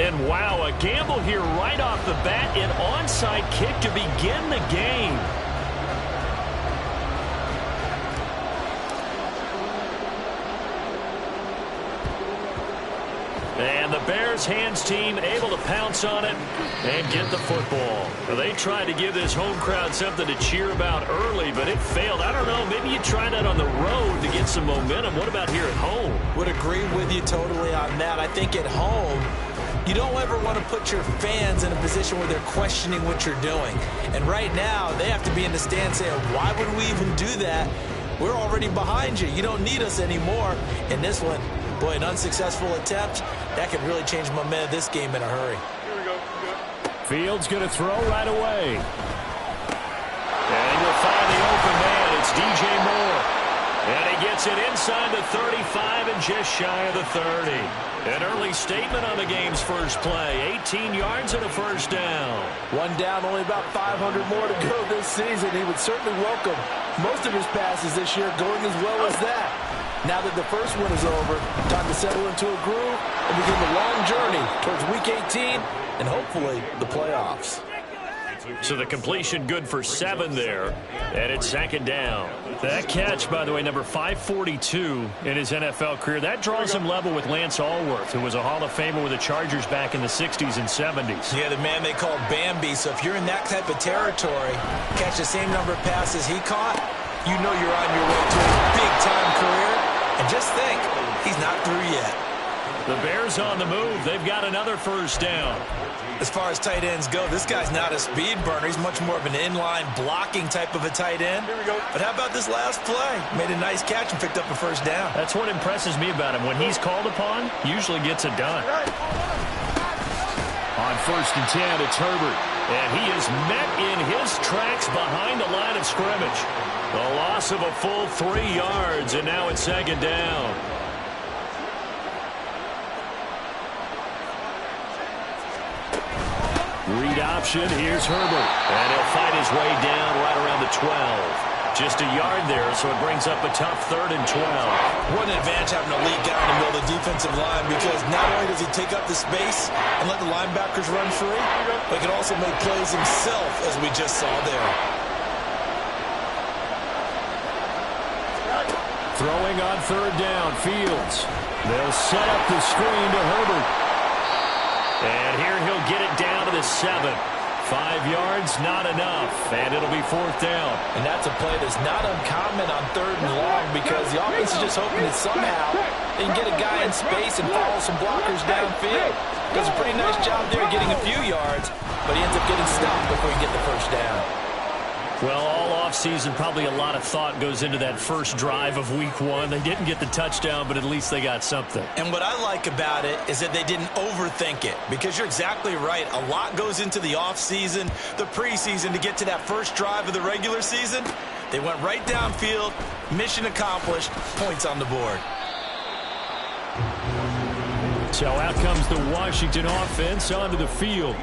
And wow, a gamble here right off the bat. An onside kick to begin the game. And the Bears hands team able to pounce on it and get the football. Well, they tried to give this home crowd something to cheer about early, but it failed. I don't know, maybe you try that on the road to get some momentum. What about here at home? Would agree with you totally on that. I think at home, you don't ever want to put your fans in a position where they're questioning what you're doing. And right now, they have to be in the stand saying, why would we even do that? We're already behind you. You don't need us anymore. In this one, boy, an unsuccessful attempt, that could really change the momentum of this game in a hurry. Here we go. Fields going to throw right away. And we'll find the open man. It's DJ Moore. And he gets it inside the 35 and just shy of the 30. An early statement on the game's first play. 18 yards and a first down. One down, only about 500 more to go this season. He would certainly welcome most of his passes this year going as well as that. Now that the first one is over, time to settle into a groove and begin the long journey towards Week 18 and hopefully the playoffs. So the completion good for 7 there, and it's second down. That catch, by the way, number 542 in his NFL career, that draws him level with Lance Allworth, who was a Hall of Famer with the Chargers back in the 60s and 70s. Yeah, the man they called Bambi. So if you're in that type of territory, catch the same number of passes he caught, you know you're on your way to a big-time career. And just think, he's not through yet. The Bears on the move. They've got another first down. As far as tight ends go, this guy's not a speed burner. He's much more of an inline blocking type of a tight end. Here we go. But how about this last play? Made a nice catch and picked up a first down. That's what impresses me about him. When he's called upon, usually gets it done. On first and 10, it's Herbert. And he is met in his tracks behind the line of scrimmage. The loss of a full 3 yards, and now it's second down. Read option, here's Herbert. And he'll fight his way down right around the 12. Just a yard there, so it brings up a tough 3rd and 12. What an advantage having a lead guy in the middle of the defensive line, because not only does he take up the space and let the linebackers run free, but he can also make plays himself, as we just saw there. Throwing on 3rd down, Fields. They'll set up the screen to Herbert. And here he'll get it down to the 7. 5 yards, not enough, and it'll be 4th down. And that's a play that's not uncommon on 3rd and long, because the offense is just hoping that somehow they can get a guy in space and follow some blockers downfield. Does a pretty nice job there getting a few yards, but he ends up getting stopped before he can get the first down. Well, all offseason, probably a lot of thought goes into that first drive of Week 1. They didn't get the touchdown, but at least they got something. And what I like about it is that they didn't overthink it, because you're exactly right. A lot goes into the offseason, the preseason, to get to that first drive of the regular season. They went right downfield, mission accomplished, points on the board. So out comes the Washington offense onto the field.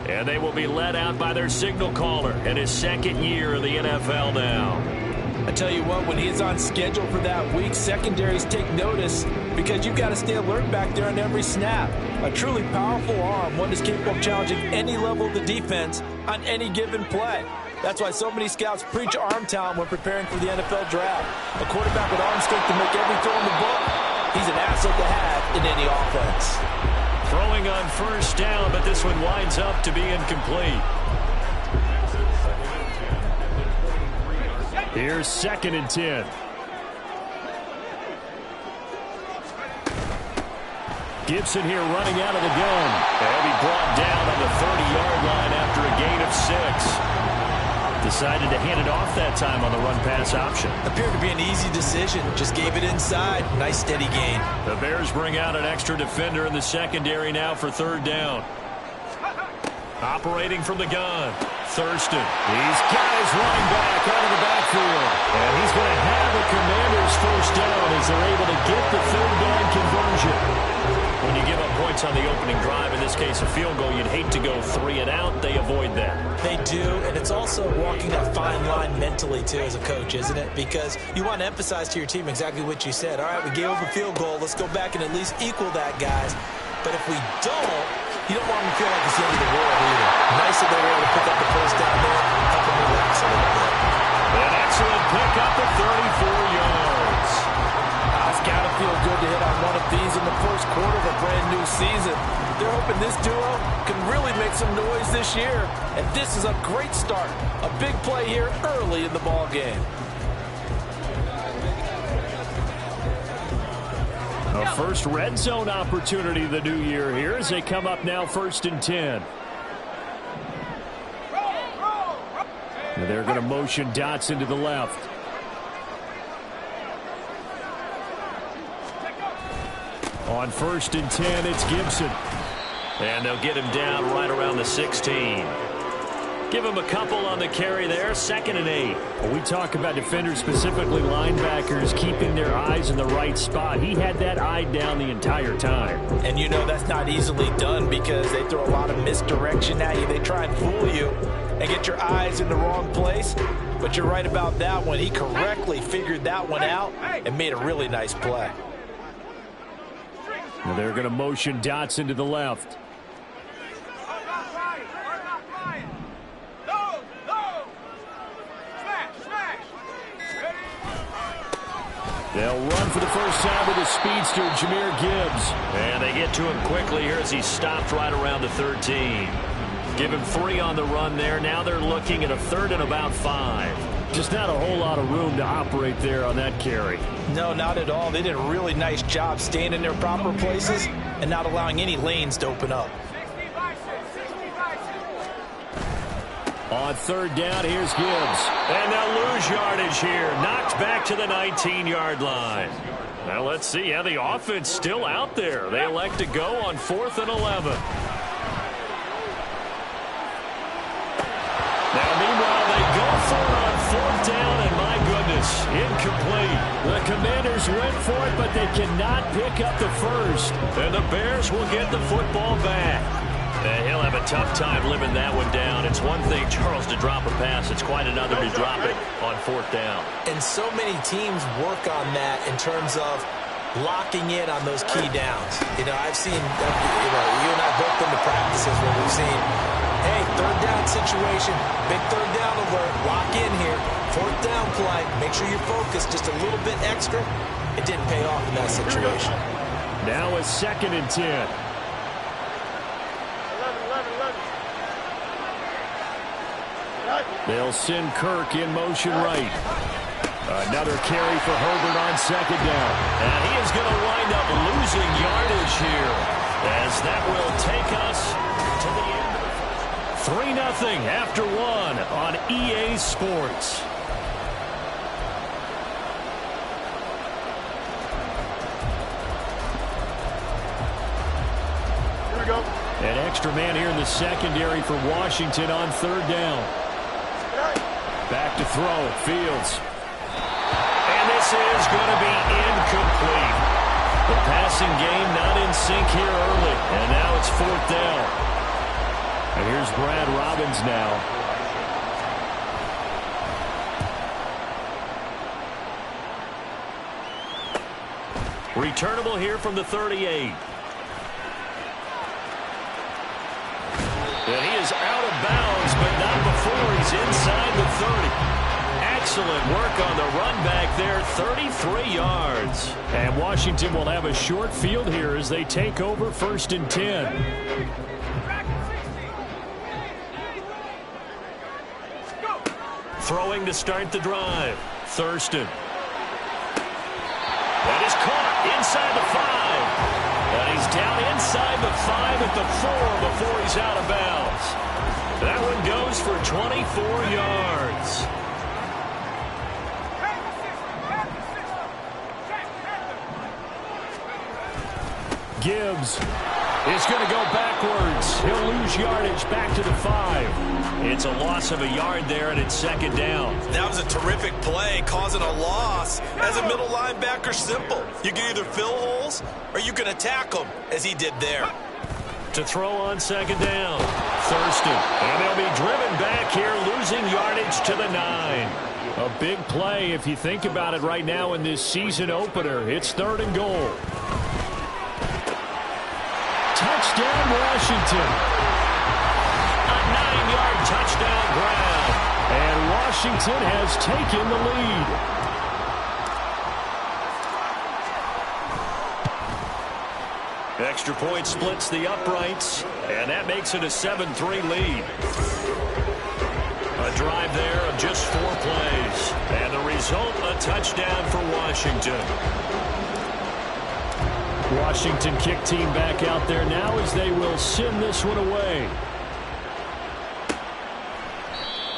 And they will be led out by their signal caller in his 2nd year of the NFL now. I tell you what, when he is on schedule for that week, secondaries take notice, because you've got to stay alert back there on every snap. A truly powerful arm, one that's capable of challenging any level of the defense on any given play. That's why so many scouts preach arm talent when preparing for the NFL draft. A quarterback with arm strength to make every throw in the book, he's an asset to have in any offense. Throwing on first down, but this one winds up to be incomplete. Here's 2nd and 10. Gibson here running out of the gun. And he brought down on the 30-yard line after a gain of 6. Decided to hand it off that time on the run-pass option. Appeared to be an easy decision. Just gave it inside. Nice steady gain. The Bears bring out an extra defender in the secondary now for 3rd down. Operating from the gun, Thurston. He's got his running back out of the backfield. And he's going to have a Commanders first down as they're able to get the 3rd down conversion. When you give up points on the opening drive, in this case a field goal, you'd hate to go 3 and out. They avoid that. They do, and it's also walking that fine line mentally, too, as a coach, isn't it? Because you want to emphasize to your team exactly what you said. All right, we gave up a field goal. Let's go back and at least equal that, guys. But if we don't, you don't want them to feel like it's the end of the world either. Nice that they were able to pick up the first down there, help them relax a little bit. An excellent pickup of 34 yards. It's got to feel good to hit on one of these in the first quarter of a brand new season. They're hoping this duo can really make some noise this year. And this is a great start. A big play here early in the ball game. A first red zone opportunity of the new year here as they come up now 1st and 10. And they're going to motion Dotson to the left. On 1st and 10, it's Gibson. And they'll get him down right around the 16. Give him a couple on the carry there, 2nd and 8. When we talk about defenders, specifically linebackers, keeping their eyes in the right spot. He had that eye down the entire time. And you know that's not easily done because they throw a lot of misdirection at you. They try and fool you and get your eyes in the wrong place. But you're right about that one. He correctly figured that one out and made a really nice play. Well, they're going to motion Dotson to the left. They'll run for the first time with the speedster, Jahmyr Gibbs. And they get to him quickly here as he stopped right around the 13. Give him 3 on the run there. Now they're looking at a 3rd and about 5. Just not a whole lot of room to operate there on that carry. No, not at all. They did a really nice job staying in their proper places and not allowing any lanes to open up. On 3rd down, here's Gibbs. And they'll lose yardage here. Knocked back to the 19-yard line. Now let's see how the offense still out there. They elect to go on 4th and 11. Now, meanwhile, they go for it on 4th down, and my goodness, incomplete. The Commanders went for it, but they cannot pick up the first. And the Bears will get the football back. And he'll have a tough time living that one down. It's one thing, Charles, to drop a pass. It's quite another to drop it on 4th down. And so many teams work on that in terms of locking in on those key downs. You know, I've seen, you and I both been to practices where we've seen, hey, 3rd down situation, big 3rd down alert, lock in here, 4th down play, make sure you're focused just a little bit extra. It didn't pay off in that situation. Now a 2nd and 10. They'll send Kirk in motion right. Another carry for Herbert on 2nd down. And he is going to wind up losing yardage here as that will take us to the end. 3-0 after 1 on EA Sports. Here we go. An extra man here in the secondary for Washington on 3rd down. Back to throw, Fields. And this is going to be incomplete. The passing game not in sync here early. And now it's 4th down. And here's Brad Robbins now. Returnable here from the 38. And he is out of bounds, but not before he's inside the 30. Excellent work on the run back there, 33 yards. And Washington will have a short field here as they take over 1st and 10. Throwing to start the drive. Thurston. That is caught inside the 5. And he's down inside the 5 at the 4 before he's out of bounds. That one goes for 24 yards. Gibbs is going to go backwards. He'll lose yardage back to the 5. It's a loss of a yard there, and it's 2nd down. That was a terrific play, causing a loss. As a middle linebacker, simple. You can either fill holes or you can attack them, as he did there. To throw on 2nd down, Thurston. And they'll be driven back here, losing yardage to the 9. A big play if you think about it right now in this season opener. It's 3rd and goal. down Washington. A 9-yard touchdown grab. And Washington has taken the lead. Extra point splits the uprights, and that makes it a 7-3 lead. A drive there of just 4 plays. And the result, a touchdown for Washington. Washington kick team back out there now as they will send this one away.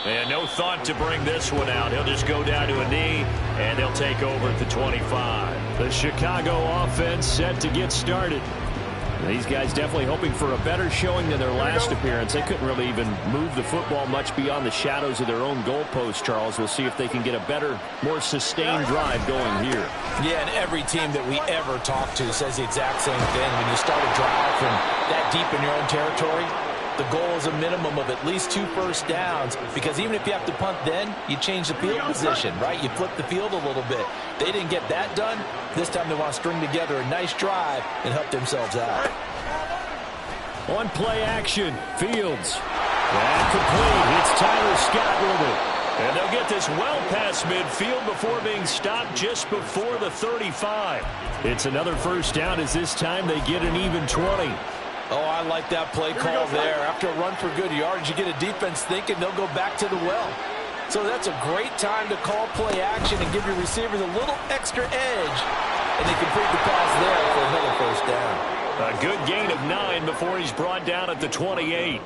And no thought to bring this one out. He'll just go down to a knee, and they'll take over at the 25. The Chicago offense set to get started. These guys definitely hoping for a better showing than their last appearance. They couldn't really even move the football much beyond the shadows of their own goalpost, Charles. We'll see if they can get a better, more sustained drive going here. Yeah, and every team that we ever talk to says the exact same thing. When you start a drive from that deep in your own territory, the goal is a minimum of at least 2 first downs, because even if you have to punt then, you change the field position, right? You flip the field a little bit. They didn't get that done. This time they want to string together a nice drive and help themselves out. On play action, Fields. And complete. It's Tyler Scott with it. And they'll get this well past midfield before being stopped just before the 35. It's another first down as this time they get an even 20. Oh, I like that play call there. After a run for good yards, you get a defense thinking they'll go back to the well. So that's a great time to call play action and give your receivers a little extra edge. And they complete the pass there for another first down. A good gain of 9 before he's brought down at the 28.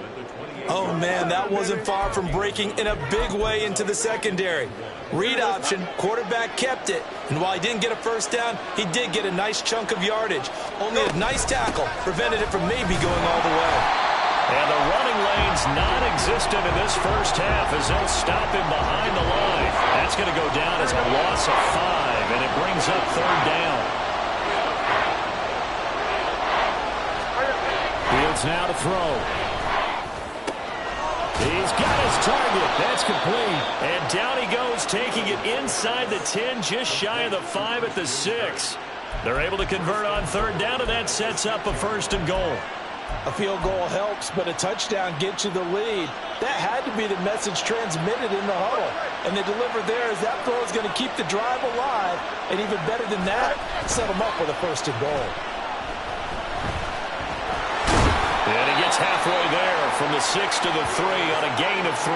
Oh, man, that wasn't far from breaking in a big way into the secondary. Read option, quarterback kept it, and while he didn't get a first down, he did get a nice chunk of yardage. Only a nice tackle prevented it from maybe going all the way. And the running lane's non-existent in this first half as they'll stop him behind the line. That's going to go down as a loss of 5, and it brings up 3rd down. Fields now to throw. He's got his target. That's complete. And down he goes, taking it inside the 10, just shy of the 5 at the 6. They're able to convert on 3rd down, and that sets up a 1st and goal. A field goal helps, but a touchdown gets you the lead. That had to be the message transmitted in the huddle. And they delivered there as that throw is going to keep the drive alive. And even better than that, set them up with a 1st and goal. And he gets halfway there from the 6 to the 3 on a gain of 3.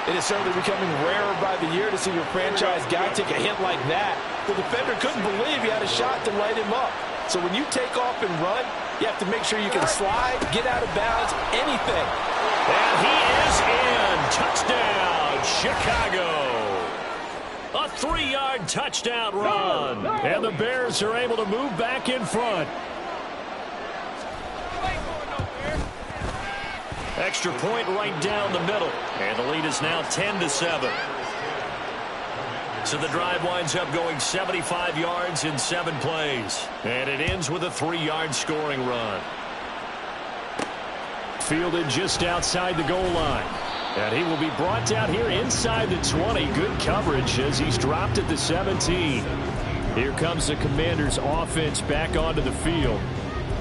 It is certainly becoming rarer by the year to see your franchise guy take a hit like that. The defender couldn't believe he had a shot to light him up. So when you take off and run, you have to make sure you can slide, get out of bounds, anything. And he is in. Touchdown, Chicago. A 3-yard touchdown run. And the Bears are able to move back in front. Extra point right down the middle. And the lead is now 10-7. So the drive winds up going 75 yards in 7 plays. And it ends with a 3-yard scoring run. Fielded just outside the goal line. And he will be brought down here inside the 20. Good coverage as he's dropped at the 17. Here comes the Commanders' offense back onto the field.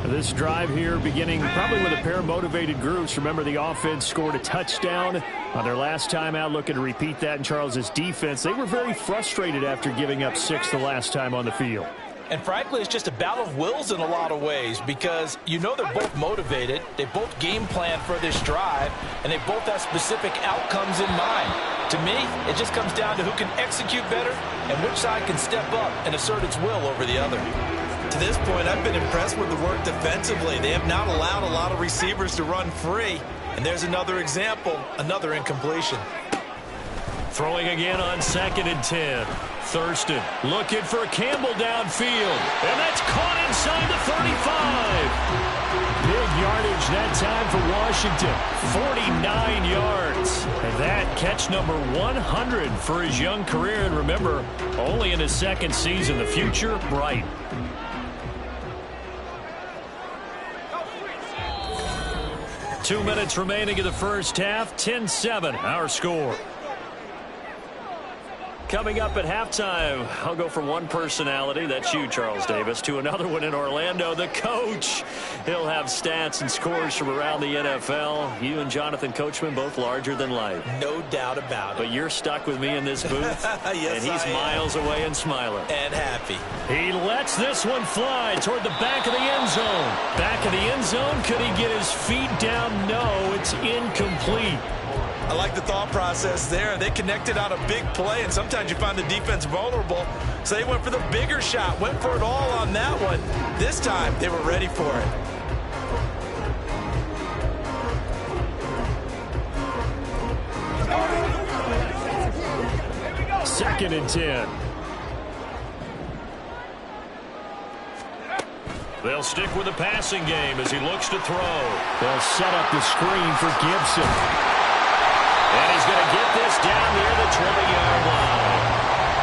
This drive here beginning probably with a pair of motivated groups. Remember, the offense scored a touchdown on their last time out. Looking to repeat that in Charles's defense. They were very frustrated after giving up 6 the last time on the field. And frankly, it's just a battle of wills in a lot of ways, because you know they're both motivated. They both game plan for this drive, and they both have specific outcomes in mind. To me, it just comes down to who can execute better and which side can step up and assert its will over the other. To this point, I've been impressed with the work defensively. They have not allowed a lot of receivers to run free. And there's another example, another incompletion. Throwing again on 2nd and 10. Thurston looking for Campbell downfield. And that's caught inside the 35. Big yardage that time for Washington. 49 yards. And that catch number 100 for his young career. And remember, only in his 2nd season. The future bright. Two minutes remaining in the first half. 10-7, our score. Coming up at halftime, I'll go from one personality, that's you, Charles Davis, to another one in Orlando, the coach. He'll have stats and scores from around the NFL. You and Jonathan Coachman both larger than life. No doubt about it. But you're stuck with me in this booth, yes, and he's miles away and smiling. And happy. He lets this one fly toward the back of the end zone. Back of the end zone, could he get his feet down? No, it's incomplete. I like the thought process there. They connected on a big play, and sometimes you find the defense vulnerable. So they went for the bigger shot, went for it all on that one. This time, they were ready for it. Second and 10. They'll stick with the passing game as he looks to throw. They'll set up the screen for Gibson. And he's going to get this down near the 20-yard line.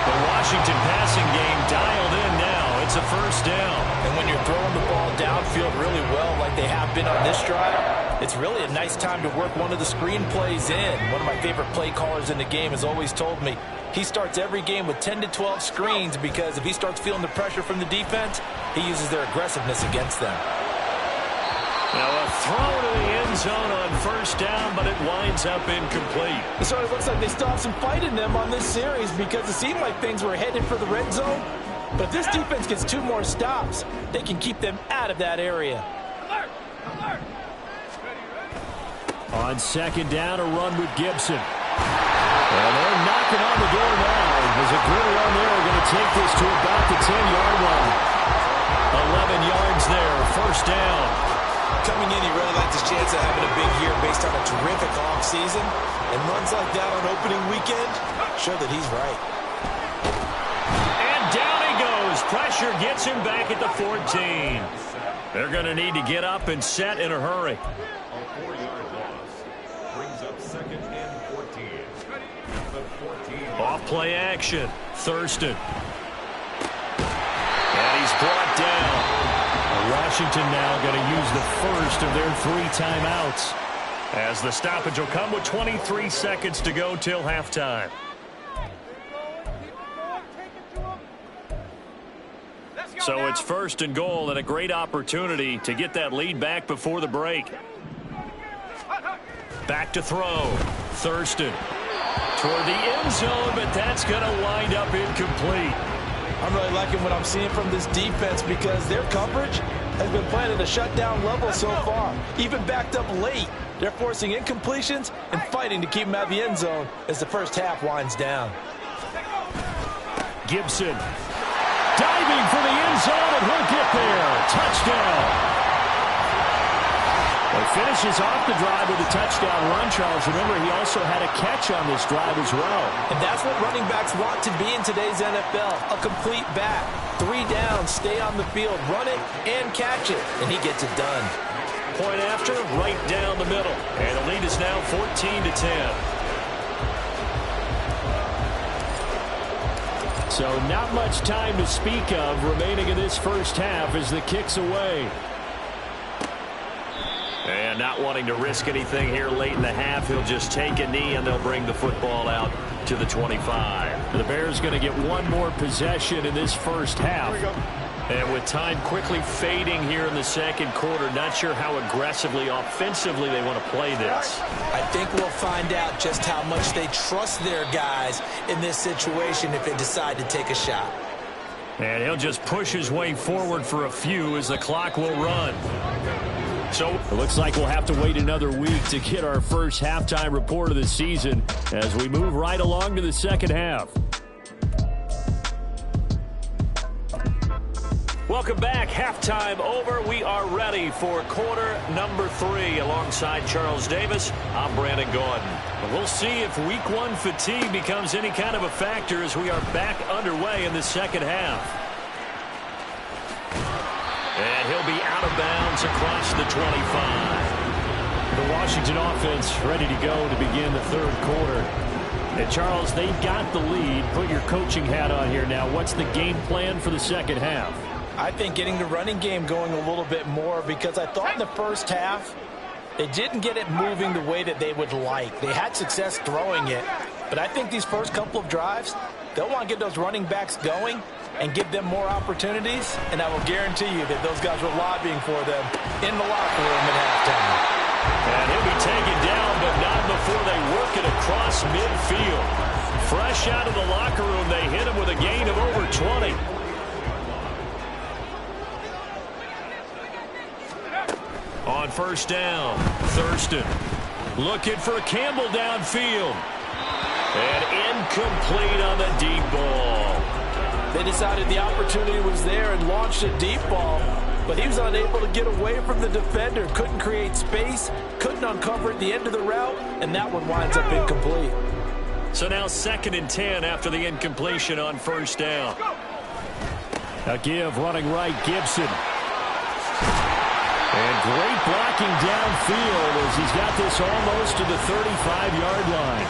The Washington passing game dialed in now. It's a first down. And when you're throwing the ball downfield really well like they have been on this drive, it's really a nice time to work one of the screen plays in. One of my favorite play callers in the game has always told me he starts every game with 10 to 12 screens because if he starts feeling the pressure from the defense, he uses their aggressiveness against them. Now a throw to the end zone on first down, but it winds up incomplete. So it looks like they still have some fight in them on this series because it seemed like things were headed for the red zone. But if this defense gets 2 more stops, they can keep them out of that area. On second down, a run with Gibson. And they're knocking on the door now. There's a good run there. We're going to take this to about the 10-yard line. 11 yards there, first down. Coming in, he really liked his chance of having a big year based on a terrific offseason. And runs like that on opening weekend show that he's right. And down he goes. Pressure gets him back at the 14. They're going to need to get up and set in a hurry. A 4-yard loss brings up second and 14. The 14. Off play action. Thurston. And he's brought down. Washington now going to use the first of their 3 timeouts. As the stoppage will come with 23 seconds to go till halftime. So it's first and goal and a great opportunity to get that lead back before the break. Back to throw. Thurston toward the end zone, but that's going to wind up incomplete. I'm really liking what I'm seeing from this defense because their coverage has been playing at a shutdown level so far. Even backed up late, they're forcing incompletions and fighting to keep them out of the end zone as the first half winds down. Gibson diving for the end zone, and he'll get there. Touchdown. Well, he finishes off the drive with a touchdown run, Charles. Remember, he also had a catch on this drive as well. And that's what running backs want to be in today's NFL, a complete back. 3 downs, stay on the field, run it, and catch it. And he gets it done. Point after, right down the middle. And the lead is now 14-10. So not much time to speak of remaining in this first half as the kick's away. And not wanting to risk anything here late in the half, he'll just take a knee and they'll bring the football out to the 25. The Bears going to get one more possession in this first half. And with time quickly fading here in the second quarter, not sure how aggressively, offensively they want to play this. I think we'll find out just how much they trust their guys in this situation if they decide to take a shot. And he'll just push his way forward for a few as the clock will run. So it looks like we'll have to wait another week to get our first halftime report of the season as we move right along to the second half. Welcome back. Halftime over. We are ready for quarter number 3 alongside Charles Davis. I'm Brandon Gordon. We'll see if week 1 fatigue becomes any kind of a factor as we are back underway in the second half. And he'll be out of bounds across the 25. The Washington offense ready to go to begin the third quarter. And Charles, they've got the lead. Put your coaching hat on here now. What's the game plan for the second half? I think getting the running game going a little bit more because I thought in the first half they didn't get it moving the way that they would like. They had success throwing it, but I think these first couple of drives, They'll want to get those running backs going and give them more opportunities, and I will guarantee you that those guys were lobbying for them in the locker room at halftime. And he'll be taken down, but not before they work it across midfield. Fresh out of the locker room, they hit him with a gain of over 20. On first down, Thurston looking for Campbell downfield. And incomplete on the deep ball. They decided the opportunity was there and launched a deep ball, but he was unable to get away from the defender. Couldn't create space, couldn't uncover at the end of the route, and that one winds up incomplete. So now 2nd and 10 after the incompletion on first down. A give running right, Gibson. And great blocking downfield as he's got this almost to the 35-yard line.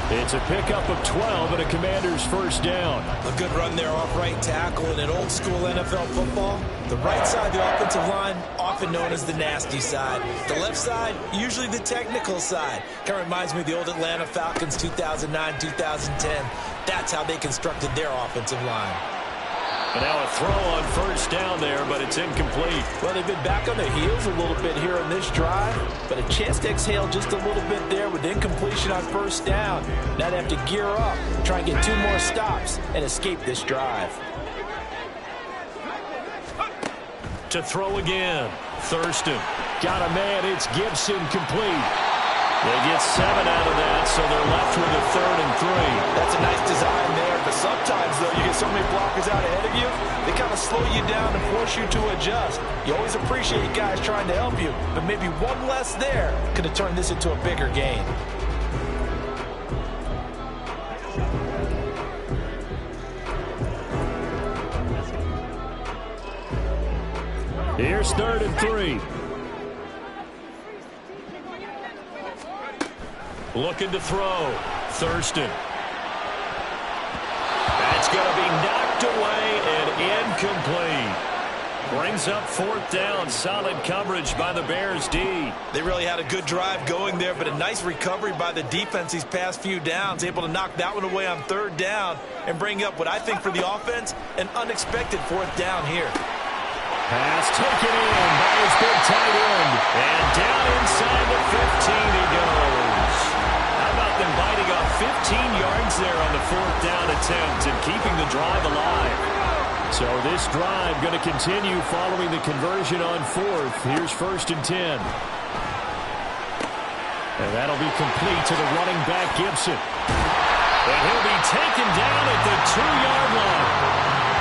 It's a pickup of 12 and a Commander's first down. A good run there off right tackle in an old-school NFL football. The right side of the offensive line, often known as the nasty side. The left side, usually the technical side. Kind of reminds me of the old Atlanta Falcons 2009-2010. That's how they constructed their offensive line. And now a throw on first down there, but it's incomplete. Well, they've been back on their heels a little bit here on this drive, but a chance to exhale just a little bit there with incompletion on first down. Now they have to gear up, try and get 2 more stops, and escape this drive. To throw again, Thurston. Got a man, it's Gibson, complete. They get 7 out of that, so they're left with a 3rd and 3. That's a nice design there, but sometimes, though, you get so many blockers out ahead of you, they kind of slow you down and force you to adjust. You always appreciate guys trying to help you, but maybe one less there could have turned this into a bigger gain. Here's 3rd and 3. Looking to throw. Thurston. That's going to be knocked away and incomplete. Brings up 4th down. Solid coverage by the Bears D. They really had a good drive going there, but a nice recovery by the defense these past few downs. Able to knock that one away on 3rd down and bring up what I think for the offense, an unexpected 4th down here. Pass taken in by his big tight end. And down inside the 15 he goes. How about them biting off 15 yards there on the 4th down attempt and keeping the drive alive? So this drive going to continue following the conversion on 4th. Here's 1st and 10. And that'll be complete to the running back, Gibson. And he'll be taken down at the 2-yard line.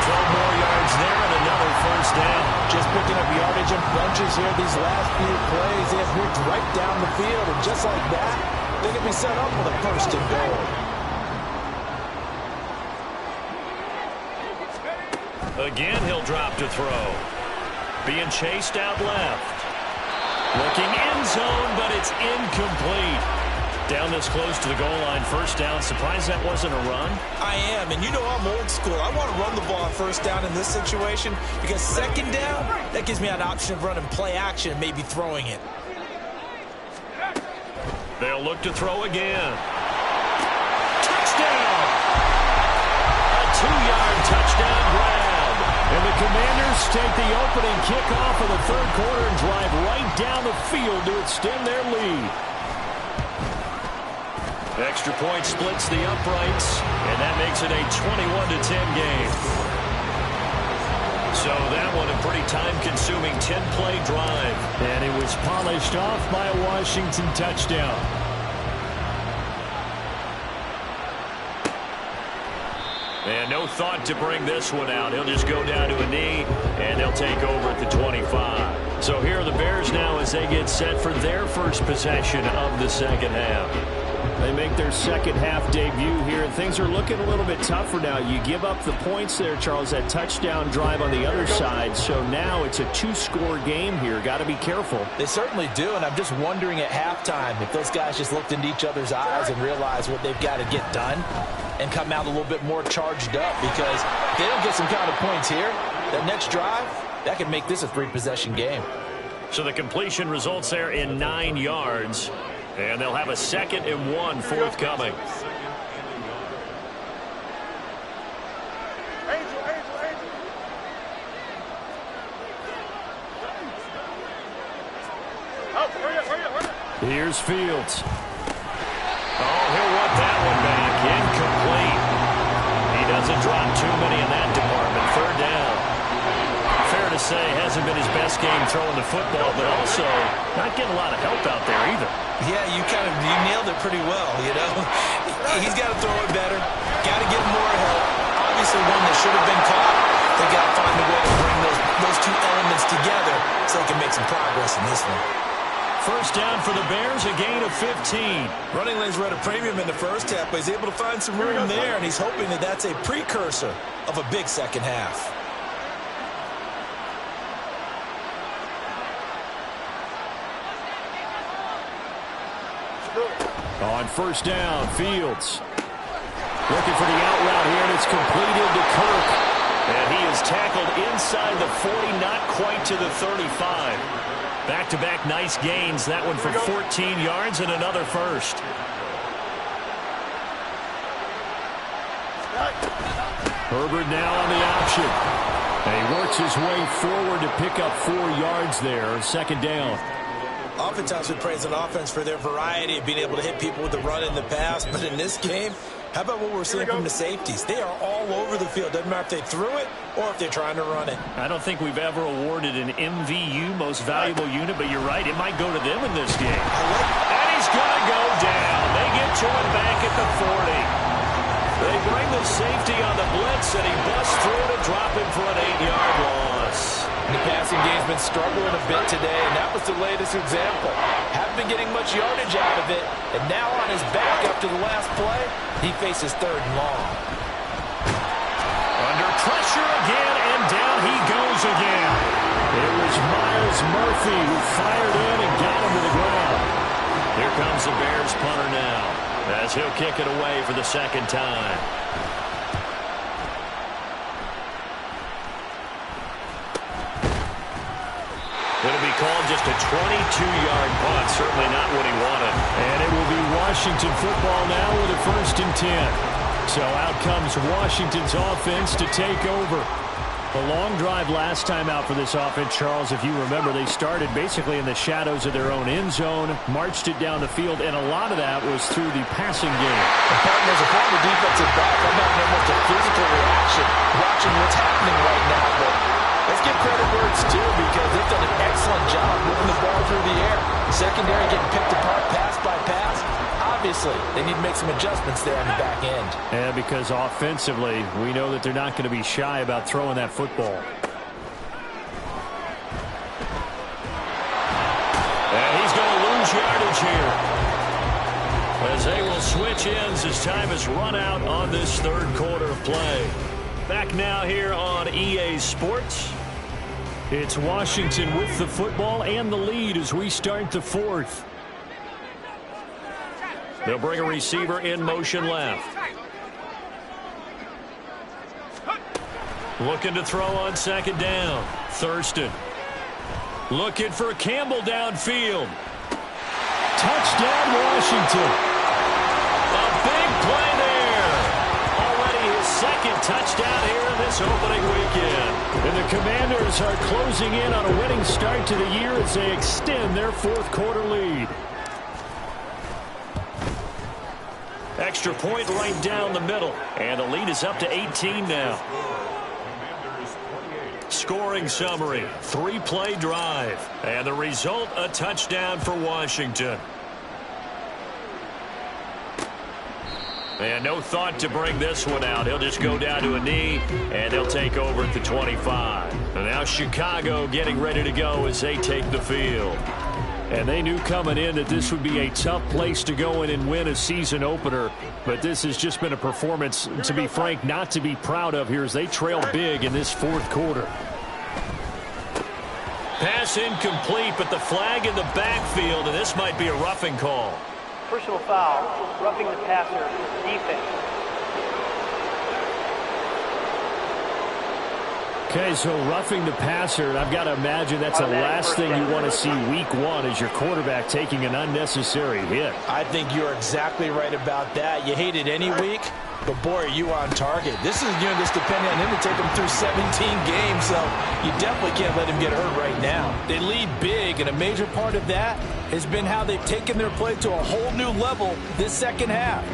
12 more yards there and another 1st down. Just picking up yardage in bunches here these last few plays. They have moved right down the field, and just like that, they can be set up with a 1st and goal. Again, he'll drop to throw. Being chased out left. Looking end zone, but it's incomplete. Down this close to the goal line, 1st down. Surprised that wasn't a run? I am, and you know I'm old school. I want to run the ball on 1st down in this situation because 2nd down, that gives me an option of running play action and maybe throwing it. They'll look to throw again. Touchdown! A 2-yard touchdown grab. And the Commanders take the opening kickoff of the 3rd quarter and drive right down the field to extend their lead. Extra point splits the uprights, and that makes it a 21-10 game. So that one a pretty time-consuming 10-play drive. And it was polished off by a Washington touchdown. And no thought to bring this one out. He'll just go down to a knee, and they'll take over at the 25. So here are the Bears now as they get set for their first possession of the 2nd half. They make their 2nd half debut here, and things are looking a little bit tougher now. You give up the points there, Charles, that touchdown drive on the other side. So now it's a 2-score game here. Got to be careful. They certainly do, and I'm just wondering at halftime if those guys just looked into each other's eyes and realized what they've got to get done and come out a little bit more charged up, because if they don't get some kind of points here, that next drive, that could make this a 3-possession game. So the completion results there in 9 yards. And they'll have a 2nd and 1 forthcoming. Here's Fields. Oh, he'll want that one back. Incomplete. He doesn't drop too many in that department. Third down. Fair to say, hasn't been his best game throwing the football, but also not getting a lot of help out there either. Yeah, you nailed it pretty well, you know. He's got to throw it better. Got to get more help. Obviously one that should have been caught. They got to find a way to bring those two elements together so they can make some progress in this one. First down for the Bears, a gain of 15. Running lanes were at a premium in the first half, but he's able to find some room there, and he's hoping that that's a precursor of a big second half. On first down, Fields. Looking for the out route here, and it's completed to Kirk. And he is tackled inside the 40, not quite to the 35. Back-to-back nice gains. That one for 14 yards and another first. Herbert now on the option. And he works his way forward to pick up 4 yards there. Second down. Oftentimes we praise an offense for their variety of being able to hit people with the run in the pass. But in this game, how about what we're seeing from the safeties? They are all over the field. Doesn't matter if they threw it or if they're trying to run it. I don't think we've ever awarded an MVU, most valuable unit, but you're right. It might go to them in this game. And he's going to go down. They get to him back at the 40. They bring the safety on the blitz, and he busts through to drop him for an 8-yard loss. The passing game's been struggling a bit today, and that was the latest example. Haven't been getting much yardage out of it, and now on his back after the last play, he faces third and long. Under pressure again, and down he goes again. It was Myles Murphy who fired in and got him to the ground. Here comes the Bears punter now, as he'll kick it away for the second time. It'll be called just a 22-yard punt. Certainly not what he wanted. And it will be Washington football now with a 1st and 10. So out comes Washington's offense to take over. The long drive last time out for this offense, Charles, if you remember, they started basically in the shadows of their own end zone, marched it down the field, and a lot of that was through the passing game. As a former defensive back, I'm having almost a physical reaction watching what's happening right now, but let's give credit where it's due because they've done an excellent job moving the ball through the air. Secondary getting picked apart pass by pass. Obviously, they need to make some adjustments there on the back end. Yeah, because offensively, we know that they're not going to be shy about throwing that football. And he's going to lose yardage here, as they will switch ends as time has run out on this third quarter of play. Back now here on EA Sports. It's Washington with the football and the lead as we start the fourth. They'll bring a receiver in motion left. Looking to throw on second down. Thurston. Looking for Campbell downfield. Touchdown, Washington. A big play there. Already his second touchdown here in this opening weekend. And the Commanders are closing in on a winning start to the year as they extend their fourth quarter lead. Extra point right down the middle. And the lead is up to 18 now. Scoring summary, 3-play drive. And the result, a touchdown for Washington. And no thought to bring this one out. He'll just go down to a knee, and they'll take over at the 25. And now Chicago getting ready to go as they take the field. And they knew coming in that this would be a tough place to go in and win a season opener. But this has just been a performance, to be frank, not to be proud of here as they trail big in this fourth quarter. Pass incomplete, but the flag in the backfield, and this might be a roughing call. Personal foul, roughing the passer, defense. Okay, so roughing the passer, and I've got to imagine that's the last thing you want to see week one as your quarterback taking an unnecessary hit. I think you're exactly right about that. You hate it any week, But, boy, are you on target. This is just depending on him to take him through 17 games, so you definitely can't let him get hurt right now. They lead big, and a major part of that has been how they've taken their play to a whole new level this second half.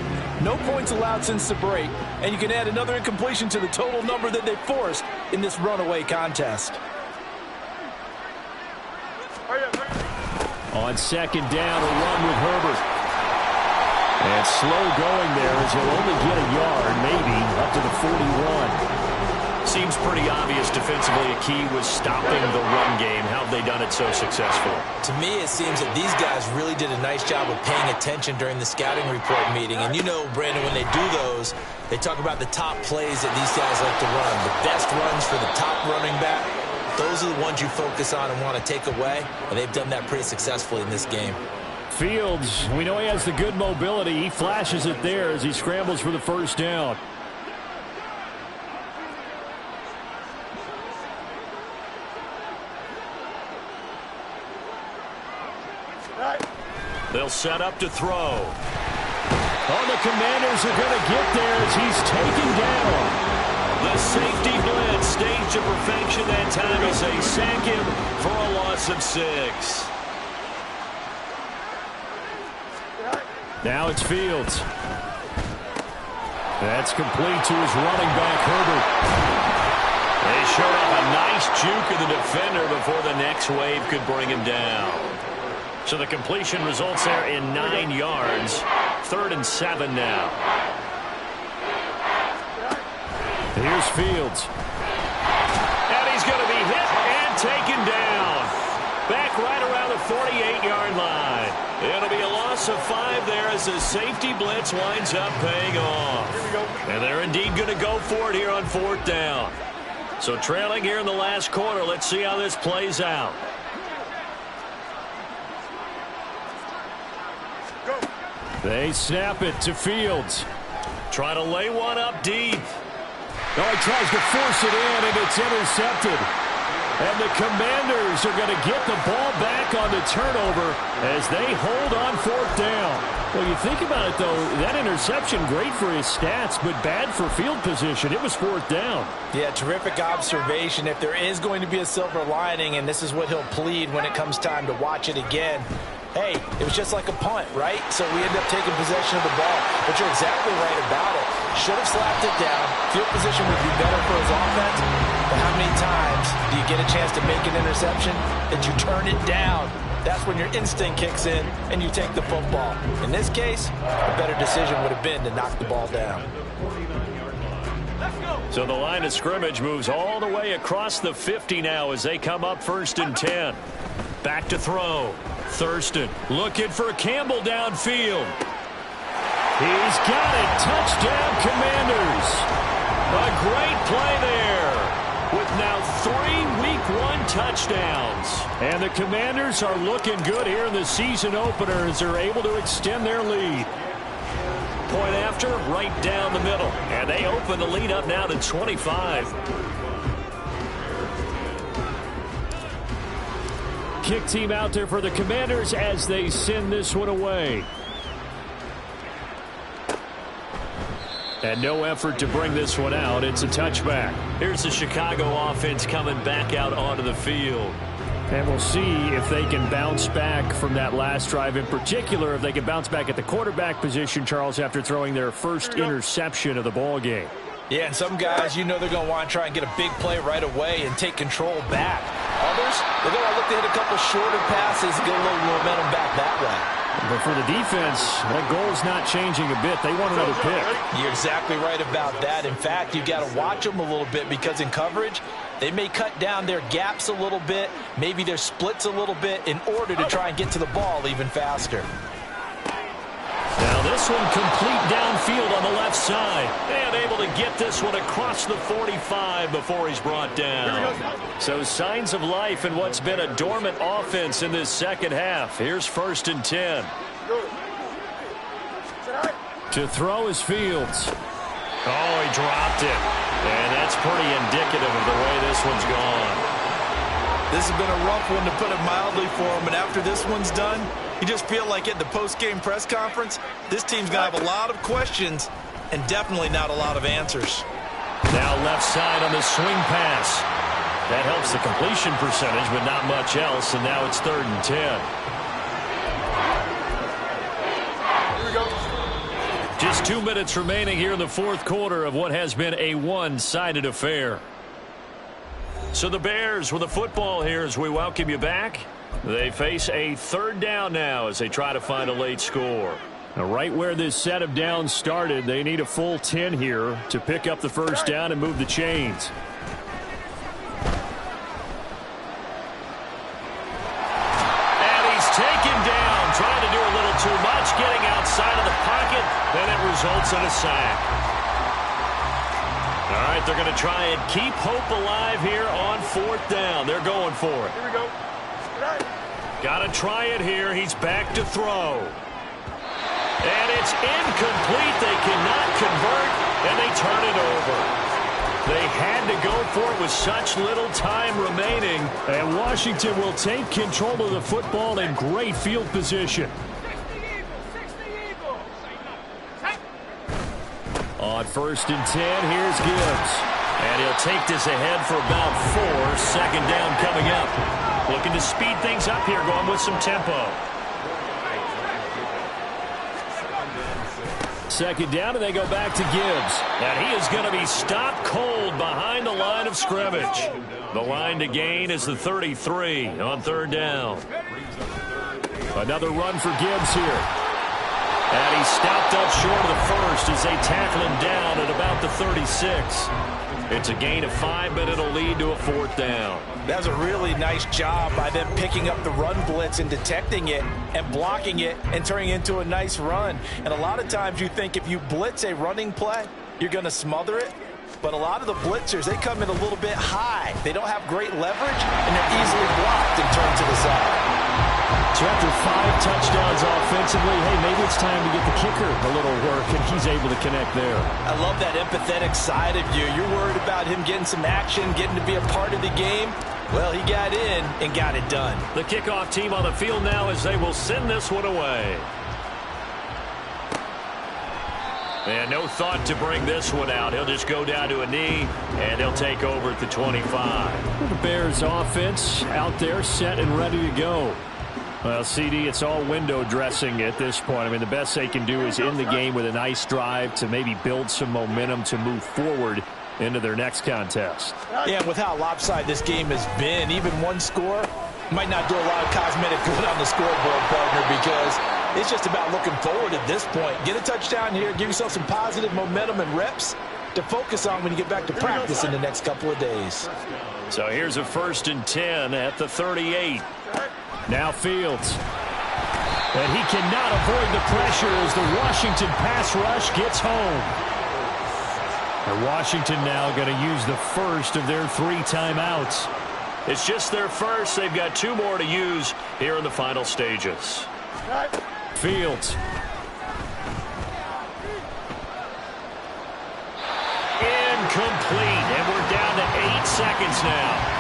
No points allowed since the break, and you can add another incompletion to the total number that they forced in this runaway contest. On second down, a run with Herbert. And slow going there as he'll only get a yard, maybe, up to the 41. Seems pretty obvious defensively a key was stopping the run game. How have they done it so successful? To me, it seems that these guys really did a nice job of paying attention during the scouting report meeting. And you know, Brandon, when they do those, they talk about the top plays that these guys like to run. The best runs for the top running back. Those are the ones you focus on and want to take away. And they've done that pretty successfully in this game. Fields, we know he has the good mobility. He flashes it there as he scrambles for the first down. They'll set up to throw. Oh, the Commanders are going to get there as he's taken down. The safety blitz staged to perfection that time as they sack him for a loss of 6. Now it's Fields. That's complete to his running back, Herbert. They showed up a nice juke of the defender before the next wave could bring him down. So the completion results there in 9 yards. 3rd and 7 now. Here's Fields. And he's going to be hit and taken down. Back right around the 48-yard line. It'll be a loss of 5 there as the safety blitz winds up paying off. And they're indeed going to go for it here on 4th down. So trailing here in the last quarter. Let's see how this plays out. They snap it to Fields. Try to lay one up deep. Oh, he tries to force it in, and it's intercepted. And the Commanders are going to get the ball back on the turnover as they hold on 4th down. Well, you think about it, though, that interception, great for his stats, but bad for field position. It was 4th down. Yeah, terrific observation. If there is going to be a silver lining, and this is what he'll plead when it comes time to watch it again, hey, it was just like a punt, right? So we end up taking possession of the ball. But you're exactly right about it. Should have slapped it down. Field position would be better for his offense. But how many times do you get a chance to make an interception that you turn it down? That's when your instinct kicks in and you take the football. In this case, a better decision would have been to knock the ball down. So the line of scrimmage moves all the way across the 50 now as they come up 1st and 10. Back to throw. Thurston looking for Campbell downfield. He's got it. Touchdown, Commanders. A great play there with now 3 Week 1 touchdowns. And the Commanders are looking good here in the season opener as they're able to extend their lead. Point after, right down the middle. And they open the lead up now to 25. Kick team out there for the Commanders as they send this one away. And no effort to bring this one out. It's a touchback. Here's the Chicago offense coming back out onto the field. And we'll see if they can bounce back from that last drive. In particular, if they can bounce back at the quarterback position, Charles, after throwing their first interception of the ball game. Yeah, and some guys, you know they're going to want to try and get a big play right away and take control back. Others, they're going to look to hit a couple shorter passes and get a little momentum back that way. But for the defense, that goal's not changing a bit. They want another pick. You're exactly right about that. In fact, you've got to watch them a little bit because in coverage, they may cut down their gaps a little bit, maybe their splits a little bit in order to try and get to the ball even faster. Now this one complete downfield on the left side. And able to get this one across the 45 before he's brought down. So signs of life in what's been a dormant offense in this second half. Here's 1st and 10. To throw is Fields. Oh, he dropped it. And that's pretty indicative of the way this one's gone. This has been a rough one, to put it mildly, for him. And after this one's done, you just feel like at the post-game press conference, this team's going to have a lot of questions and definitely not a lot of answers. Now left side on the swing pass. That helps the completion percentage, but not much else, and now it's 3rd and 10. Here we go. Just 2 minutes remaining here in the 4th quarter of what has been a one-sided affair. So the Bears with the football here as we welcome you back. They face a 3rd down now as they try to find a late score. Now, right where this set of downs started, they need a full 10 here to pick up the 1st down and move the chains. And he's taken down, trying to do a little too much, getting outside of the pocket, then it results in a sack. All right, they're going to try and keep hope alive here on 4th down. They're going for it. Here we go. Got to try it here. He's back to throw. And it's incomplete. They cannot convert, and they turn it over. They had to go for it with such little time remaining. And Washington will take control of the football in great field position. On 1st and 10, here's Gibbs. And he'll take this ahead for about 4. 2nd down coming up. Looking to speed things up here, going with some tempo. 2nd down, and they go back to Gibbs. And he is going to be stopped cold behind the line of scrimmage. The line to gain is the 33 on 3rd down. Another run for Gibbs here. And he's stopped up short of the 1st as they tackle him down at about the 36. It's a gain of 5, but it'll lead to a 4th down. That's a really nice job by them picking up the run blitz and detecting it and blocking it and turning it into a nice run. And a lot of times you think if you blitz a running play, you're going to smother it. But a lot of the blitzers, they come in a little bit high. They don't have great leverage, and they're easily blocked and turned to the side. So after 5 touchdowns offensively, hey, maybe it's time to get the kicker a little work, and he's able to connect there. I love that empathetic side of you. You're worried about him getting some action, getting to be a part of the game. Well, he got in and got it done. The kickoff team on the field now as they will send this one away. And no thought to bring this one out. He'll just go down to a knee, and they'll take over at the 25. The Bears offense out there set and ready to go. Well, CD, it's all window dressing at this point. I mean, the best they can do is end the game with a nice drive to maybe build some momentum to move forward into their next contest. Yeah, with how lopsided this game has been, even one score might not do a lot of cosmetic good on the scoreboard, partner, because it's just about looking forward at this point. Get a touchdown here, give yourself some positive momentum and reps to focus on when you get back to practice in the next couple of days. So here's a 1st and 10 at the 38. Now Fields. And he cannot avoid the pressure as the Washington pass rush gets home. And Washington now going to use the first of their 3 timeouts. It's just their first. They've got 2 more to use here in the final stages. Fields. Incomplete. And we're down to 8 seconds now.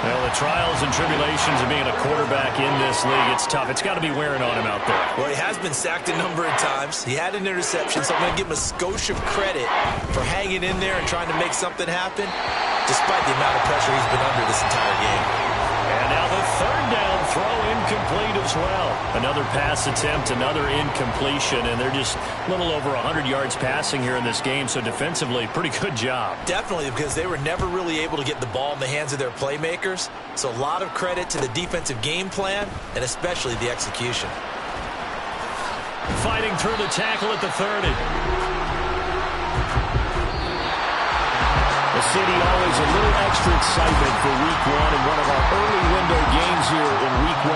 Well, the trials and tribulations of being a quarterback in this league, it's tough. It's got to be wearing on him out there. Well, he has been sacked a number of times. He had an interception, so I'm going to give him a skosh of credit for hanging in there and trying to make something happen, despite the amount of pressure he's been under this entire game. And now the 3rd down throw incomplete as well. Another pass attempt, another incompletion, and they're just a little over 100 yards passing here in this game, so defensively, pretty good job. Definitely, because they were never really able to get the ball in the hands of their playmakers, so a lot of credit to the defensive game plan and especially the execution. Fighting through the tackle at the 30. The city always a little extra excitement for week 1 and one of our early window games here in week 1.